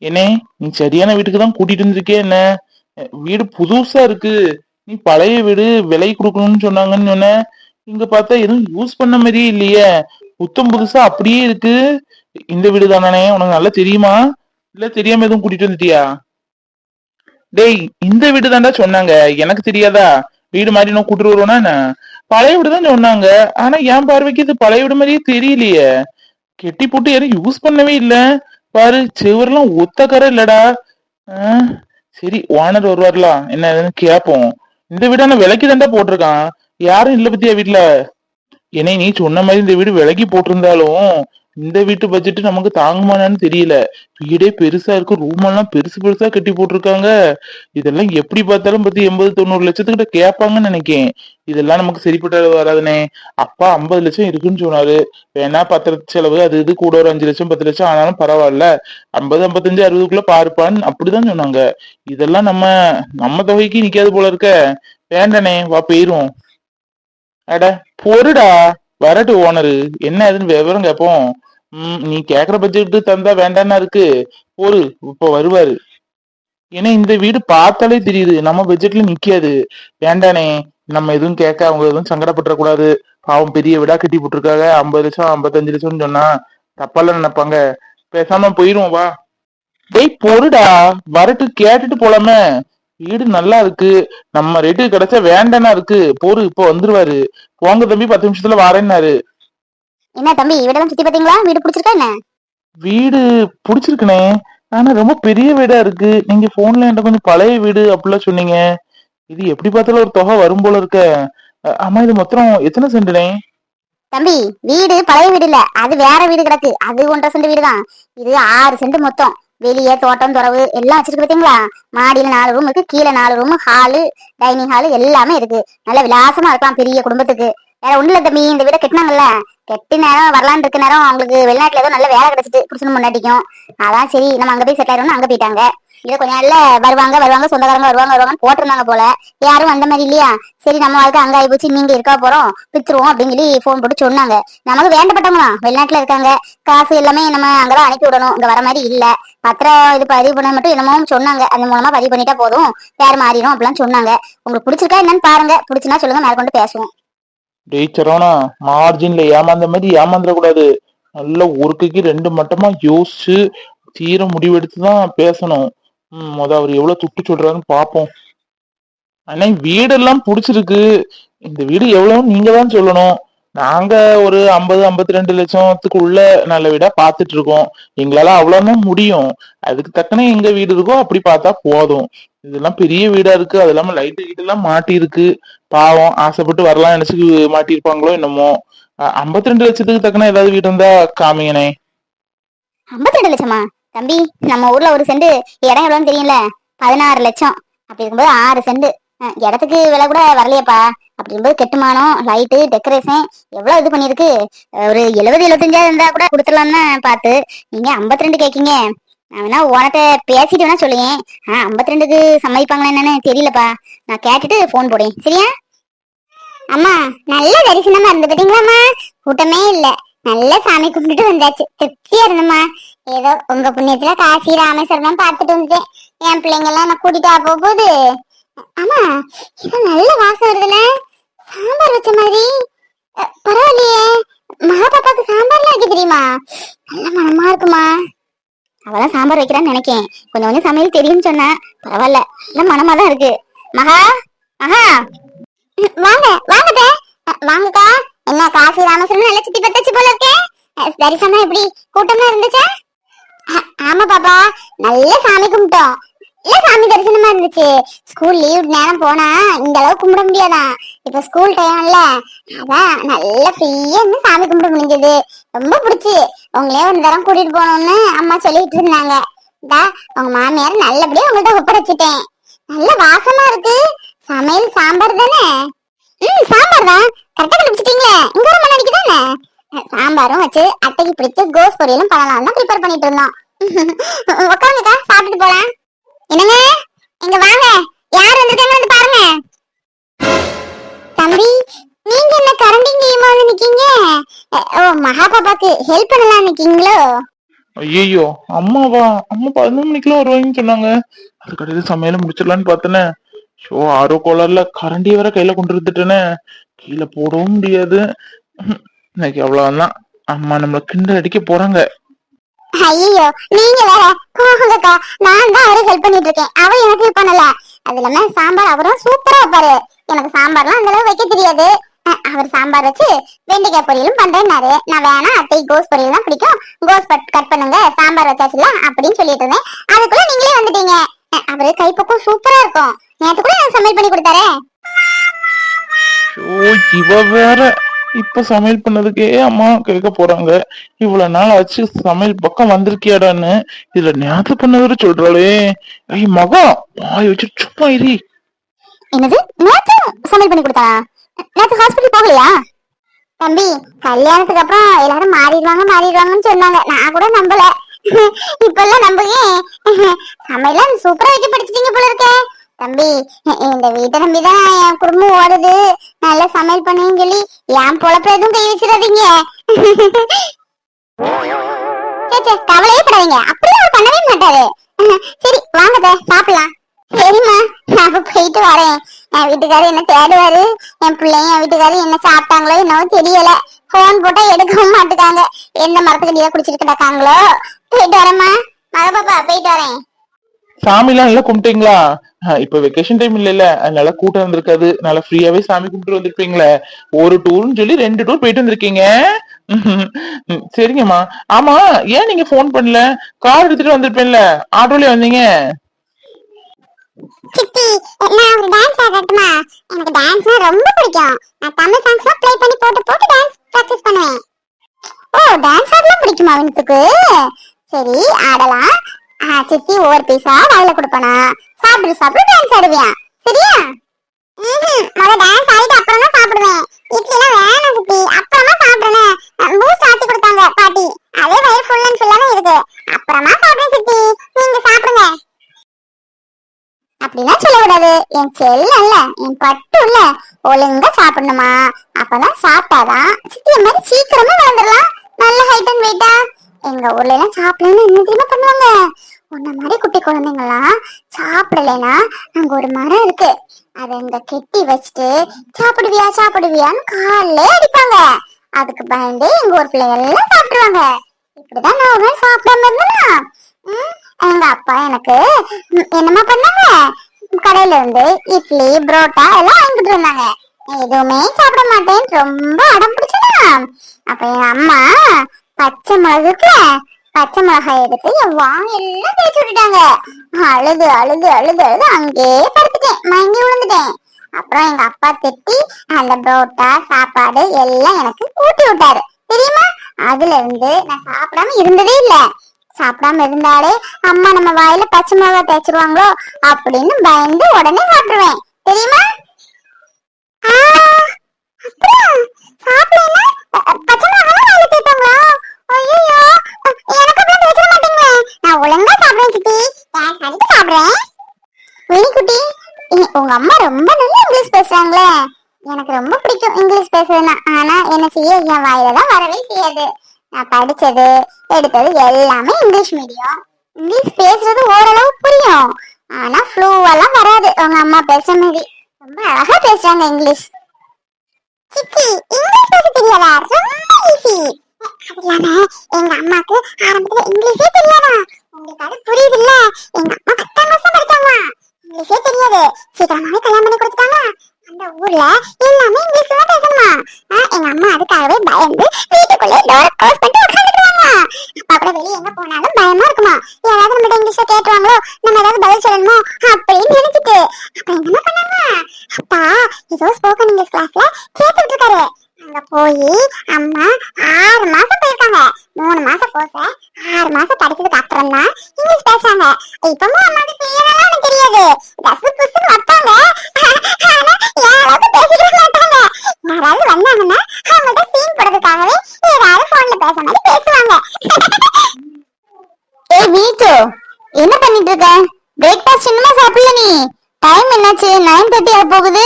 என்னே, நீ சரியான வீட்டுக்கு தான் கூட்டிட்டு வந்திருக்கே என்ன? வீடு புதுசா இருக்கு. நீ பழைய வீடு விலை கொடுக்கணும்னு சொன்னாங்கன்னு சொன்ன. இங்க பார்த்தா எதுவும் யூஸ் பண்ண மாதிரியே இல்லையே. புத்தம் புதுசா அப்படியே இருக்கு. இந்த வீடு தானே? உனக்கு நல்லா தெரியுமா? இல்ல தெரியாம எதுவும் கூட்டிட்டு வந்துட்டியா? டேய், இந்த வீடு தான்டா சொன்னாங்க. எனக்கு தெரியாதா? வீடு மாதிரி நான் கூட்டிட்டு வருவேனா என்ன? பழைய வீடு தான் சொன்னாங்க. ஆனா என் பார்வைக்கு இது பழைய வீடு மாதிரியே தெரியலையே. கெட்டி போட்டு யாரும் யூஸ் பண்ணவே இல்ல. பாரு, செவரெல்லாம் ஒத்த கரை இல்லடா. ஆ, சரி, ஓனர் வருவார்லாம், என்ன ஏதுன்னு கேப்போம். இந்த வீடான விலைக்கு தாண்டா போட்டிருக்கான். யாரும் இல்ல பத்தியா வீட்டுல? என்னை நீ சொன்ன மாதிரி இந்த வீடு விலைக்கு போட்டிருந்தாலும் இந்த வீட்டு பட்ஜெட் நமக்கு தாங்குமானான்னு தெரியல. வீடே பெருசா இருக்கு, ரூம் எல்லாம் பெருசு பெருசா கட்டி போட்டிருக்காங்க. இதெல்லாம் எப்படி பார்த்தாலும் பத்தி 80-90 லட்சத்துக்கிட்ட கேட்பாங்கன்னு நினைக்கேன். இதெல்லாம் நமக்கு சரிப்பட்ட வராதுனே. அப்பா 50 லட்சம் இருக்குன்னு சொன்னாரு. வேணா 10 லட்சம் செலவு, அது இது கூட ஒரு 5 லட்சம் 10 லட்சம் ஆனாலும் பரவாயில்ல. 50 55 60க்குள்ள பாருப்பான்னு அப்படிதான் சொன்னாங்க. இதெல்லாம் நம்ம நம்ம தொகைக்கு நிக்காது போல இருக்க. வேண்டானே, வா போயிரும். அட, பொறுடா. வரட்டு ஓனரு, என்ன ஏதுன்னு விவரம் கேப்போம். நீ கேக்குற பட்ஜெட் தந்தா வேண்டாம்னா இருக்கு. பொறு, இப்ப வருவாரு. ஏன்னா இந்த வீடு பார்த்தாலே தெரியுது நம்ம பட்ஜெட்ல நிக்காது. வேண்டானே. நம்ம எதுவும் கேட்க அவங்க எதுவும் சங்கடப்பட்டுற கூடாது. பாவம், பெரிய வீடா கட்டி போட்டிருக்காங்க. 50 லட்சம் 55 லட்சம்னு சொன்னா தப்பால நினைப்பாங்க. பேசாம போயிருவோம், வா. டேய் பொறுடா. வரட்டு, கேட்டுட்டு போலாமே. வீடு நல்லா இருக்கு. நம்ம ரேட்டு கிடைச்சா வேண்டானா இருக்கு. பொறு, இப்ப வந்துருவாரு. போங்க தம்பி, 10 நிமிஷத்துல வாரேன்னாரு. என்ன தம்பி, வீடெல்லாம் சுத்தி பாத்தீங்களா? வீடு பிடிச்சிருக்கா என்ன? வீடு புடிச்சிருக்குனே. ஆனா ரொம்ப பெரிய வீடா இருக்கு. நீங்க போன்ல என்கிட்ட கொஞ்சம் பழைய வீடு அப்படிலாம் சொன்னீங்க. இது எப்படி பார்த்தாலும் ஒரு தொகை வரும் போல இருக்க. ஆமா, இது மொத்தம் எத்தனை சென்டுனே? தம்பி, வீடு பழைய வீடு இல்ல, அது வேற வீடு கிடக்கு. அது 1.5 சென்ட் வீடு தான். இது 6 சென்ட் மொத்தம். வெளியே தோட்டம் துறவு எல்லாம் வச்சிருக்கு பாத்தீங்களா? மாடியில 4 ரூம் இருக்கு, கீழே 4 ரூம், ஹாலு, டைனிங் ஹாலு எல்லாமே இருக்கு. நல்ல விலாசமா இருக்கலாம் பெரிய குடும்பத்துக்கு. வேற ஒண்ணு இல்ல தம்பி, இந்த வீட கட்டினாங்கல்ல, கெட்டி நேரம் வரலான்னு இருக்க நேரம் அவங்களுக்கு வெளிநாட்டுல ஏதோ நல்ல வேலை கிடைச்சிட்டு புருஷனும் முன்னாடிக்கும். அதான் சரி நம்ம அங்க போய் செட்டில் ஆயிரோம்னு அங்க போயிட்டாங்க. இதை கொஞ்சம் நாள்ல வருவாங்க வருவாங்க, சொந்தக்காரங்க வருவாங்க வருவாங்கன்னு போட்டிருந்தாங்க போல. யாரும் வந்த மாதிரி இல்லையா? சரி, நம்ம வாழ்க்கை அங்க ஆகி போச்சு, நீங்க இருக்கா போறோம், வித்துருவோம் அப்படின்னு சொல்லி போன் போட்டு சொன்னாங்க. நமக்கு வேண்டப்பட்டவங்களா வெளிநாட்டுல இருக்காங்க. காசு எல்லாமே நம்ம அங்கதான் அனுப்பி விடணும், இங்க வர மாதிரி இல்ல. பத்திரம் இது பதிவு பண்ண மட்டும் என்னமோ சொன்னாங்க. அது மூலமா பதிவு பண்ணிட்டா போதும், பேர் மாறிடும் அப்படிலாம் சொன்னாங்க. உங்களுக்கு பிடிச்சிருக்கா என்னன்னு பாருங்க. பிடிச்சுன்னா சொல்லுங்க, மேல கொண்டு பேசுவோம். டேய் சரவணா, மார்ஜின்ல ஏமாந்த மாதிரி ஏமாந்துட கூடாது. நல்ல ஒருக்கைக்கு 2 மட்டமா யோசிச்சு தீர முடிவெடுத்துதான் பேசணும். அவர் எவ்வளவு துட்டு சொல்றாருன்னு பாப்போம். ஆனா வீடெல்லாம் புடிச்சிருக்கு. இந்த வீடு எவ்வளவுன்னு நீங்க தான் சொல்லணும். நாங்க ஒரு 50-52 லட்சத்துக்குள்ள நல்ல வீடா பாத்துட்டு இருக்கோம். எங்களால அவ்வளவுதான் முடியும். அதுக்கு தக்கன எங்க வீடு இருக்கோ அப்படி பார்த்தா போதும். இதெல்லாம் பெரிய வீடா இருக்கு. அது இல்லாம லைட்டு கீட்டு எல்லாம் மாட்டி இருக்கு. பாவம், ஆசைப்பட்டு வரலாம் நினைச்சு மாட்டியிருப்பாங்களோ என்னமோ. 52 லட்சத்துக்கு தக்கன ஏதாவது வீடு இருந்தா காமிங்கனே. 52 லட்சமா? தம்பி, நம்ம ஊர்ல ஒரு சென்ட் இடம் எவ்வளவுன்னு தெரியல. 16 லட்சம். அப்படி இருக்கும்போது 6 சென்ட் இடத்துக்கு விலை கூட வரலையப்பா. அப்படி இருக்கும்போது கெட்டுமானம், லைட்டு, டெக்கரேஷன் எவ்வளவு இது பண்ணிருக்கு. ஒரு 70-75 இருந்தா கூட கொடுத்துடலாம்னு பார்த்து நீங்க 52 கேக்கீங்க. நான் வேணா உனட்ட பேசிட்டு வேணா சொல்லுங்க. 52க்கு சம்மதிப்பாங்களா என்னன்னு தெரியலப்பா. நான் கேட்டுட்டு போன் போடுறேன், சரியா? அம்மா, நல்ல தரிசனமா இருந்து பாத்தீங்களாம்மா? கூட்டமே இல்ல, நல்ல சாமி கும்பிட்டுட்டு வந்தாச்சு, திருப்தியா இருந்தம்மா. ஏதோ உங்க புண்ணியத்துல காசி ராமேஸ்வரம் பார்த்துட்டு வந்துட்டேன். என் பிள்ளைங்க எல்லாம் நான் கூட்டிட்டா போகுது. ஆமா, இது நல்ல வாசம் வருதுல, சாம்பார் வச்ச மாதிரி. பரவாயில்லையே, மகா பாப்பாக்கு சாம்பார்லாம் வைக்க தெரியுமா? நல்ல மனமா இருக்குமா? அவதான் சாம்பார் வைக்கிறான்னு நினைக்கேன். கொஞ்சம் கொஞ்சம் சமையல் தெரியும்னு சொன்னா. பரவாயில்ல, நல்ல மனமா தான் இருக்கு. மகா, மகா, வாங்க வாங்க வாங்கக்கா. என்ன காசி ராமேஸ்வரம் நல்லா சுத்தி பத்தாச்சு போல இருக்கே. தரிசனம் எப்படி, கூட்டமா இருந்துச்சா? ஆமா பாப்பா, நல்ல சாமி கும்பிட்டோம். இல்ல, சாமி தரிசனமா இருந்துச்சு. ஸ்கூல் லீவ் நேரம் போனா இந்த அளவுக்கு கும்பிட முடியாதான். இப்ப ஸ்கூல் டைம்ல அதான் நல்ல ஃப்ரீயா இருந்து சாமி கும்பிட முடிஞ்சது. ரொம்ப பிடிச்சி உங்களே ஒரு தரம் கூட்டிட்டு போகணும்னு அம்மா சொல்லிட்டு இருந்தாங்க. உங்க மாமியார் நல்லபடியா உங்கள்ட்ட ஒப்படைச்சிட்டேன். நல்ல வாசமா இருக்கு. சமையல் சாம்பார் தானே? சாம்பார் தான், கரெக்டா கண்டுபிடிச்சிட்டீங்க. இங்க ஒரு மணி தானே. சாம்பாரும் வச்சு அட்டைக்கு பிடிச்சு கோஸ் பொரியலும் பண்ணலாம் தான் ப்ரிப்பேர் பண்ணிட்டு இருந்தோம். உட்காந்துக்கா, சாப்பிட்டுட்டு போலாம். என்னங்க, இங்க வாங்க, யார் வந்திருக்காங்கன்னு பாருங்க. தம்பி, நீங்க என்ன கரண்டிங் கேமா நிக்கீங்க? ஓ, மகா பாப்பாக்கு ஹெல்ப் பண்ணலாம் நிக்கீங்களோ? ஐயோ, அம்மாவா? அம்மா 11 மணிக்கெல்லாம் வருவாங்கன்னு சொன்னாங்க. அதுக்கடையில சமையல முடிச்சிடலான்னு பார்த்தேனே. ஷோ, ஆரோ கோளாறுல கரண்டி வேற கையில கொண்டு வந்துட்டேனே. கீழே போடவும் முடியாது. இன்னைக்கு அவ்வளவுதான். அம்மா நம்மள கிண்டல் அடிக்க போறாங்க. ஐயோ, நீங்க வேற போங்கக்கா. நான் தான் அவருக்கு ஹெல்ப் பண்ணிட்டு இருக்கேன், அவர் எனக்கு ஹெல்ப் பண்ணல. அது இல்லாம சாம்பார் அவரும் சூப்பரா வைப்பாரு. எனக்கு சாம்பார்லாம் அந்த அளவு வைக்க தெரியாது. அவர் சாம்பார் வச்சு வெண்டைக்காய் பொரியலும் பண்றேன்னாரு. நான் வேணா அத்தை கோஸ் பொரியல் தான் பிடிக்கும், கோஸ் கட் பண்ணுங்க, சாம்பார் வச்சாச்சுல அப்படின்னு சொல்லிட்டு இருந்தேன். அதுக்குள்ள நீங்களே வந்துட்டீங்க. அவரு கைப்பக்கம் சூப்பரா இருக்கும். நேற்று கூட எனக்கு சமையல் பண்ணி கொடுத்தாரு. ஷோ, இவ வேற இப்ப சமையல் பண்ணதுக்கே அம்மா கேட்க போறாங்க. இவ்வளவு நாள் ஆச்சு சமையல் பக்கம் வந்திருக்கியாடான்னு. இதுல நேத்து பண்ணவரு சொல்றாளே. ஐய் மகா, வாய் வச்சு சும்மா இரு. என்னது, நேத்து சமையல் பண்ணி கொடுத்தா? நேத்து ஹாஸ்பிட்டல் போகலையா? தம்பி, கல்யாணத்துக்கு அப்புறம் எல்லாரும் மாறிடுவாங்கன்னு சொன்னாங்க. நான் கூட நம்பல. இப்ப எல்லாம் நம்புங்க. சமையலாம் சூப்பரா வைக்க படிச்சிட்டீங்க போல இருக்கே. தம்பி, இந்த வீட்டை நம்பிதான் என் குடும்பம் ஓடுது. நல்லா சமையல் பண்ணுன்னு சொல்லி என் பொழப்ப எதுவும் கை வச்சிடாதீங்க. கவலையே படாதீங்க, அப்படியே அவர் பண்ணவே மாட்டாரு. சரி வாங்க சாப்பிடலாம். சரிம்மா, நான் போயிட்டு வரேன். என் வீட்டுக்காரர் என்ன தேடுவாரு. என் பிள்ளைங்க என் வீட்டுக்காரர் என்ன சாப்பிட்டாங்களோ என்னவோ தெரியல. போன் போட்டா எடுக்கவும் மாட்டுக்காங்க. எந்த மரத்துக்கடியா குடிச்சிட்டு கிடக்காங்களோ. போயிட்டு வரேம்மா. மகபாப்பா, போயிட்டு வரேன். சாமி எல்லாம் நல்லா கும்பிட்டீங்களா? இப்ப வெக்கேஷன் டைம் இல்ல, அதனால கூட்டம் வந்திருக்காது. நல்லா ஃப்ரீயாவே சாமி கும்பிட்டு வந்திருப்பீங்களே. ஒரு டூர்னு சொல்லி 2 டூர் போயிட்டு வந்திருக்கீங்க. சரிங்கம்மா. ஆமா, ஏன் நீங்க போன் பண்ணல? கார் எடுத்துட்டு வந்திருப்பேன்ல, ஆட்டோலயே வந்தீங்க. சித்தி, நான் ஒரு டான்ஸ் ஆடட்டுமா? எனக்கு டான்ஸ்னா ரொம்ப பிடிக்கும். நான் தமிழ் சாங்ஸ்லாம் ப்ளே பண்ணி போட்டு டான்ஸ் பிராக்டீஸ் பண்ணுவேன். ஓ, டான்ஸ் ஆடலாம் பிடிக்குமா வினுக்கு? சரி, ஆடலாம். சித்தி ஒவ்வொரு பீஸா வாயில கொடுப்பனா, சாப்பிட்டு டான்ஸ் ஆடுவியா? சரியா? முத டான்ஸ் ஆடிட்டு அப்புறம் தான் சாப்பிடுவேன். இட்லிலாம் வேணாம் சித்தி, அப்புறமா சாப்பிடுறேன். பூஸ்ட் ஆத்தி கொடுத்தாங்க பாட்டி, அதே வயிறு ஃபுல்லன்னு சொல்லாம இருக்கு. அப்புறமா சாப்பிடுறேன் சித்தி, நீங்க சாப்பிடுங்க. அப்படிலாம் சொல்லக்கூடாது. என் செல்லல்ல, என் பட்டு இல்ல, ஒழுங்கா சாப்பிடணுமா? அப்பதான் சாப்பிட்டாதான் சித்திய மாதிரி சீக்கிரமா வளர்ந்துடலாம். நல்ல ஹைட் அண்ட் வெயிட்டா. எங்க ஊர்ல எல்லாம் சாப்பிடலன்னு என்ன தெரியுமா பண்ணுவாங்க? உன்ன மாதிரி குட்டி குழந்தைங்கலாம் சாப்பிடலைன்னா அங்க ஒரு மரம் இருக்கு, அதை இங்க கெட்டி வச்சுட்டு சாப்பிடுவியான்னு காலே அடிப்பாங்க. அதுக்கு பயந்தே எங்க ஊர் பிள்ளைங்க எல்லாம் சாப்பிடுவாங்க. இப்படிதான் நான் ஒரு நாள் சாப்பிடாம இருந்தேனா, எங்க அப்பா எனக்கு என்னமா பண்ணாங்க, கடையில இருந்து இட்லி புரோட்டா எல்லாம் வாங்கிட்டு இருந்தாங்க. எதுவுமே சாப்பிட மாட்டேன்னு ரொம்ப அடம் பிடிச்சதா. அப்ப என் அம்மா பச்சை மிளகாய் எடுத்து என் வாயெல்லாம் தேய்ச்சி விட்டுட்டாங்க. அழுது அழுது அழுது அழுது அங்கேயே படுத்துட்டேன், மயங்கி விழுந்துட்டேன். அப்புறம் எங்க அப்பா திட்டி அந்த புரோட்டா சாப்பாடு எல்லாம் எனக்கு ஊட்டி விட்டாரு. தெரியுமா? அதுல இருந்து நான் சாப்பிடாம இருந்ததே இல்ல. சாப்பிடாம இருந்தாலே அம்மா நம்ம வாயில பச்சை மிளகாய் தேய்ச்சிருவாங்களோ அப்படின்னு பயந்து உடனே சாப்பிடுவேன். தெரியுமா? அப்புறம் சாப்பிடலன்னா பச்சை மிளகாய் வாயில தேய்ப்பாங்களா? ஐயோ, எனக்கு அப்புறம் பேச மாட்டீங்களே. நான் ஒழுங்கா சாப்பிடுறேன் சித்தி, டான்ஸ் ஆடிட்டு சாப்பிடுறேன். குட்டி, உங்க அம்மா ரொம்ப நல்லா இங்கிலீஷ் பேசுறாங்களே. எனக்கு ரொம்ப பிடிக்கும் இங்கிலீஷ் பேசுறதுன்னா. ஆனா என்ன செய்ய, என் வாயில தான் வரவே செய்யாது. நான் படிச்சது எடுத்தது எல்லாமே இங்கிலீஷ் மீடியம். இங்கிலீஷ் பேசுறது ஓரளவு புரியும், ஆனா ஃப்ளூவெல்லாம் வராது. உங்க அம்மா பேசுற மாதிரி ரொம்ப அழகா பேசுறாங்க இங்கிலீஷ். சித்தி, இங்கிலீஷ் பேச தெரியாதா? ரொம்ப ஈஸி. அது இல்லாம எங்க அம்மாக்கு ஆரம்பத்துல இங்கிலீஷே தெரியாதா? உங்களுக்கு அது புரியுது இல்ல? எங்க அம்மா 10ஆம் கிளாஸ் தான் படிச்சாங்களா, இங்கிலீஷே தெரியாது. சீக்கிரமாவே கல்யாணம் பண்ணி கொடுத்துட்டாங்க. அந்த ஊர்ல எல்லாமே இங்கிலீஷ்ல தான் பேசணுமா? எங்க அம்மா அதுக்காகவே பயந்து வீட்டுக்குள்ளே டோர் க்ளோஸ் பண்ணிட்டு உட்கார்ந்துருவாங்க. அப்பா கூட வெளியே எங்க போனாலும் பயமா இருக்குமா, யாராவது நம்ம இங்கிலீஷ்ல கேட்டுவாங்களோ, நம்ம ஏதாவது பதில் சொல்லணுமோ அப்படின்னு நினைச்சிட்டு அப்ப என்ன பண்ணாங்க, அப்பா ஏதோ ஸ்போக்கன் இங்கிலீஷ் கிளாஸ்ல கேட்டுட்டு இருக்காரு. அங்க போய் அம்மா 6 மாசம் போயிருக்காங்க. 3 மாசம் கோர்ஸ், 6 மாசம் படிச்சதுக்கு அப்புறம் தான் இங்கிலீஷ் பேசுறாங்க. இப்பவும் அம்மாக்கு பேரெல்லாம் தெரியாது, டசு புசுன்னு வைப்பாங்க. யாராவது பேசிக்கிற மாட்டாங்க. யாராவது வந்தாங்கன்னா அவங்கள்ட்ட சீன் போடுறதுக்காகவே ஏதாவது போன்ல பேச மாதிரி பேசுவாங்க. ஏய் மீட்டு, என்ன பண்ணிட்டு இருக்க? பிரேக்ஃபாஸ்ட் இன்னுமா சாப்பிடல நீ? டைம் என்னாச்சு? 9:30 ஆக போகுது.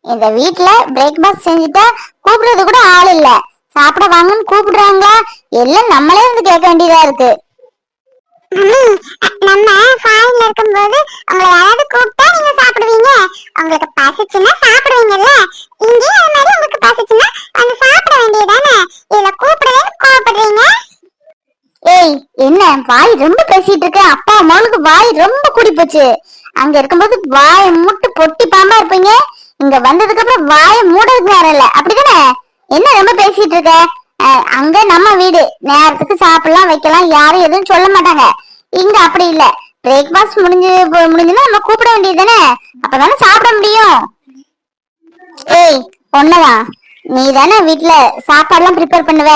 இந்த வீட்ல பிரேக்ஃபாஸ்ட் செஞ்சுட்டா கூப்பிடுறது கூட ஆள் இல்ல. சாப்பிட வாங்கன்னு கூப்பிடுறாங்களா, எல்லாம் நம்மளே வந்து கேட்க வேண்டியதா இருக்கு. நம்ம ஃபாரின்ல இருக்கும்போது உங்களை யாராவது கூப்பிட்டா நீங்க சாப்பிடுவீங்க, உங்களுக்கு பசிச்சுன்னா சாப்பிடுவீங்கல்ல. இங்கேயும் அது மாதிரி உங்களுக்கு பசிச்சுன்னா வந்து சாப்பிட வேண்டியதானே. இதுல கூப்பிடவே கோவப்படுறீங்க. ஏய், என்ன வாய் ரொம்ப பேசிட்டு இருக்க? அப்பா அம்மாவுக்கு வாய் ரொம்ப கூடி போச்சு. அங்க இருக்கும்போது வாயை மூட்டு பொட்டி பாம்பா இருப்பீங்க, இங்க வந்ததுக்கு அப்புறம் வாயை மூடதுக்கு நேரம் இல்ல, அப்படிதானே? என்ன ரொம்ப பேசிட்டு இருக்க? அங்க நம்ம வீடு, நேரத்துக்கு சாப்பிடலாம் வைக்கலாம், யாரும் எதுவும் சொல்ல மாட்டாங்க. இங்க அப்படி இல்ல. பிரேக்பாஸ்ட் முடிஞ்சுன்னா நம்ம கூப்பிட வேண்டியது தானே, அப்பதானே சாப்பிட முடியும். ஏய், ஒன்னதான் நீ தானே வீட்டுல சாப்பாடு எல்லாம் ப்ரிப்பேர் பண்ணுவ,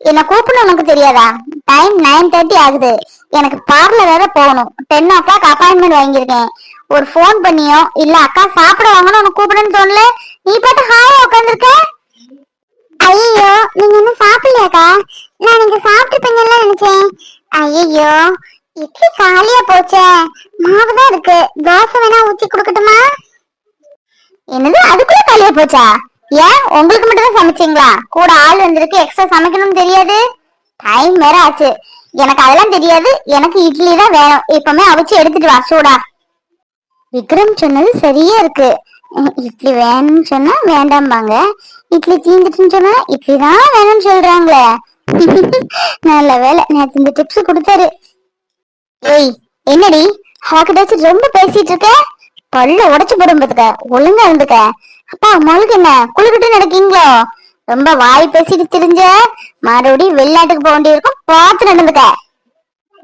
என்ன கூப்பிடணும் உனக்கு தெரியாதா? டைம் 9:30 ஆகுது, எனக்கு பார்லர் வேற போகணும். 10 o'clock அப்பாயின்மெண்ட் வாங்கியிருக்கேன். ஒரு போன் பண்ணியோ இல்ல அக்கா சாப்பிட வாங்கணும் உனக்கு கூப்பிடுன்னு தோணல, நீ பாட்டு ஹாயா உட்காந்துருக்க. ஐயோ, நீங்க இன்னும் சாப்பிடலையாக்கா? நான் நீங்க சாப்பிட்டுப்பீங்கன்னு நினைச்சேன். ஐயோ, இட்லி காலியா போச்சே, மாவுதான் இருக்கு, தோசை வேணா ஊத்தி கொடுக்கட்டுமா? என்னது, அதுக்குள்ள காலியா போச்சா? ஏன் உங்களுக்கு மட்டும் தான் சமைச்சீங்களா? கூட ஆள் வந்திருக்கு, எக்ஸ்ட்ரா சமைக்கணும்னு தெரியாது? டைம் வேற ஆச்சு. எனக்கு அதெல்லாம் தெரியாது, எனக்கு இட்லி தான் வேணும். இப்பவுமே அவிச்சு எடுத்துட்டு வா சூடா. விக்ரம் சொன்னது சரியா இருக்கு. இட்லி வேணும்னு சொன்னா வேண்டாம்பாங்க, இட்லி தீந்துட்டுன்னு சொன்னா இட்லி தான் வேணும்னு சொல்றாங்களே. நல்ல வேலை நேற்று இந்த டிப்ஸ் கொடுத்தாரு. ஏய், என்னடி ஹாக்கிடாச்சு ரொம்ப பேசிட்டு இருக்க? பல்ல உடைச்சு போடும்பதுக்க, ஒழுங்கா இருந்துக்க. அப்பா அம்மாவுக்கு என்ன குளிக்கிட்டு நடக்கீங்களோ? ரொம்ப வாய் பேசிட்டு திரிஞ்ச மறுபடியும் வெளிநாட்டுக்கு போக வேண்டியிருக்கும், பார்த்து நடந்துக்க.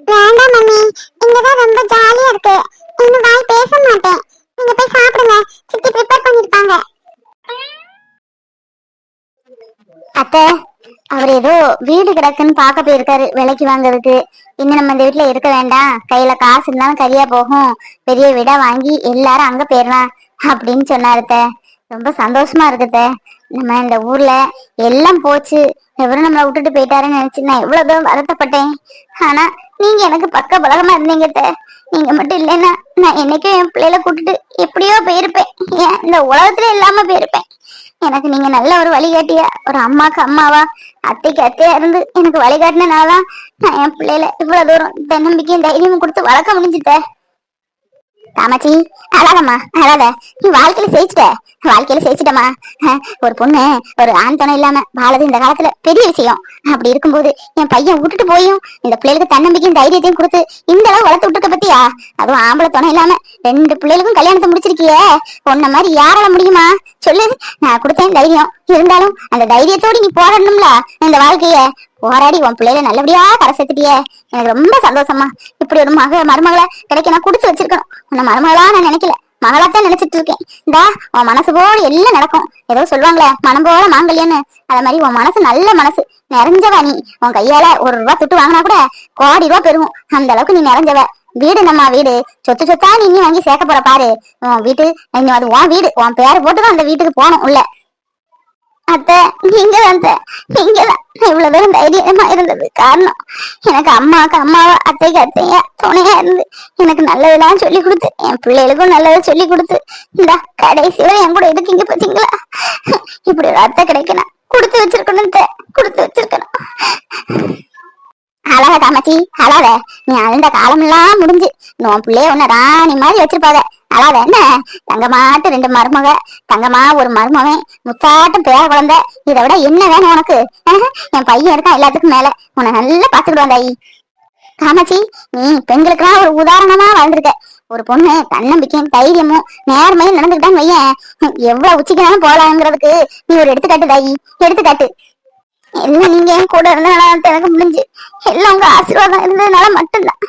வேண்டாம் மம்மி, இங்கதான் ரொம்ப ஜாலியா இருக்கு, இன்னும் வாய் பேச மாட்டேன். நீங்க போய் சாப்பிடுங்க, சித்தி ப்ரிப்பேர் பண்ணிருப்பாங்க. அத்தை, அவர் ஏதோ வீடு கிடக்குன்னு பார்க்க போயிருக்காரு, விலைக்கு வாங்குறதுக்கு. இன்னும் நம்ம இந்த வீட்டுல இருக்க வேண்டாம், கையில காசு இருந்தாலும் கரியா போகும், பெரிய வீடா வாங்கி எல்லாரும் அங்க போயிடலாம் அப்படின்னு சொன்னாருத்த. ரொம்ப சந்தோஷமா இருக்குத்த. நம்ம இந்த ஊர்ல எல்லாம் போச்சு, எவரும் நம்மளை விட்டுட்டு போயிட்டாருன்னு நினைச்சு நான் எவ்வளவு தூரம் வருத்தப்பட்டேன். ஆனா நீங்க எனக்கு பக்க பலகமா இருந்தீங்க. நீங்க மட்டும் இல்லைன்னா நான் என்னைக்கும் என் பிள்ளைல கூட்டிட்டு எப்படியோ போயிருப்பேன், ஏன் இந்த உலகத்துல இல்லாம போயிருப்பேன். எனக்கு நீங்க நல்ல ஒரு வழிகாட்டியா, ஒரு அம்மாக்கு அம்மாவா, அத்தைக்கு அத்தையா இருந்து எனக்கு வழிகாட்டினாலதான் நான் என் பிள்ளைல இவ்வளவு தூரம் தன்னம்பிக்கையும் தைரியமும் கொடுத்து வளர்க்க முடிஞ்சுட்ட. காமாட்சி, அழாதம்மா அழாத, நீ வாழ்க்கையில ஜெயிச்சிட்டமா. ஒரு பொண்ணு ஒரு ஆண் துணை இல்லாம வாழது இந்த காலத்துல பெரிய விஷயம். அப்படி இருக்கும்போது என் பையன் விட்டுட்டு போயும் இந்த பிள்ளைகளுக்கு தன்னம்பிக்கையும் தைரியத்தையும் கொடுத்து இந்த அளவு வளர்த்து விட்டுருக்க பத்தியா? அதுவும் ஆம்பளை துணை இல்லாம 2 பிள்ளைகளுக்கும் கல்யாணத்தை முடிச்சிருக்கியே, உன்ன மாதிரி யாரால முடியுமா சொல்லு? நான் கொடுத்தேன் தைரியம், இருந்தாலும் அந்த தைரியத்தோடு நீ போராடணும்ல இந்த வாழ்க்கைய. போராடி உன் பிள்ளைல நல்லபடியா கரை சேர்த்துட்டியே, எனக்கு ரொம்ப சந்தோஷமா. இப்படி ஒரு மருமகளை கிடைக்க நான் குடுத்து வச்சிருக்கணும். உன்னை மருமகளா நான் நினைக்கல, மகளாத்தான் நினைச்சிட்டு இருக்கேன். இந்தா உன் மனசு போல எல்லாம் நடக்கும். ஏதோ சொல்லுவாங்களே மனம் போல மாங்கல்யன்னு, அத மாதிரி உன் மனசு நல்ல மனசு, நிறைஞ்சவ நீ. உன் கையால 1 ரூபா துட்டு வாங்கினா கூட கோடி ரூபா பெறும், அந்த அளவுக்கு நீ நிறைஞ்சவ. வீடு நம்ம வீடு, சொத்து சொத்தா நீ வாங்கி சேர்க்க போற பாரு. உன் வீட்டு இன்னும் அது உன் வீடு, உன் பேரை போட்டுதான் அந்த வீட்டுக்கு போகணும் உள்ள. அத்தை, நீங்கதான் இவ்வளவு தூரம் தைரியமா இருந்தது காரணம். எனக்கு அம்மாவுக்கு அம்மாவா, அத்தைக்கு அத்தையா துணையா இருந்து எனக்கு நல்லதெல்லாம் சொல்லி கொடுத்து, என் பிள்ளைகளுக்கும் நல்லதை சொல்லி கொடுத்து, இந்த கடைசி வரை என் கூட இருக்கீங்க பாத்தீங்களா? இப்படி ஒரு அத்தை கிடைக்கணும், கொடுத்து வச்சிருக்கணும், கொடுத்து வச்சிருக்கணும். அழகா காமாச்சி அழாத, நீ அழுந்த காலம் எல்லாம் முடிஞ்சு உன் பிள்ளைய உன்ன ராணி மாதிரி வச்சிருப்பாத. அழாத என்ன, தங்கமாட்டு 2 மருமக, தங்கமா ஒரு மருமவன், முத்தாட்டும் பேர குழந்தை, இதை விட என்ன வேணும் உனக்கு? என் பையன் இருக்கான் எல்லாத்துக்கும் மேல, உன்னை நல்லா பாத்துக்கிடுவான் தாயி. காமாச்சி, நீ பெண்களுக்கெல்லாம் ஒரு உதாரணமா வாழ்ந்திருக்க. ஒரு பொண்ணு தன்னம்பிக்கையும் தைரியமும் நேர்மையும் நடந்துக்கிட்டான்னு வையன், எவ்வளவு உச்சிக்கணும் போலாங்கிறதுக்கு நீ ஒரு எடுத்துக்காட்டு தாயி, எடுத்துக்காட்டு. எல்லாம் நீங்க என் கூட இருந்ததுனால எனக்கு முடிஞ்சு, எல்லாம் உங்க ஆசீர்வாதம் இருந்ததுனால மட்டும்தான்.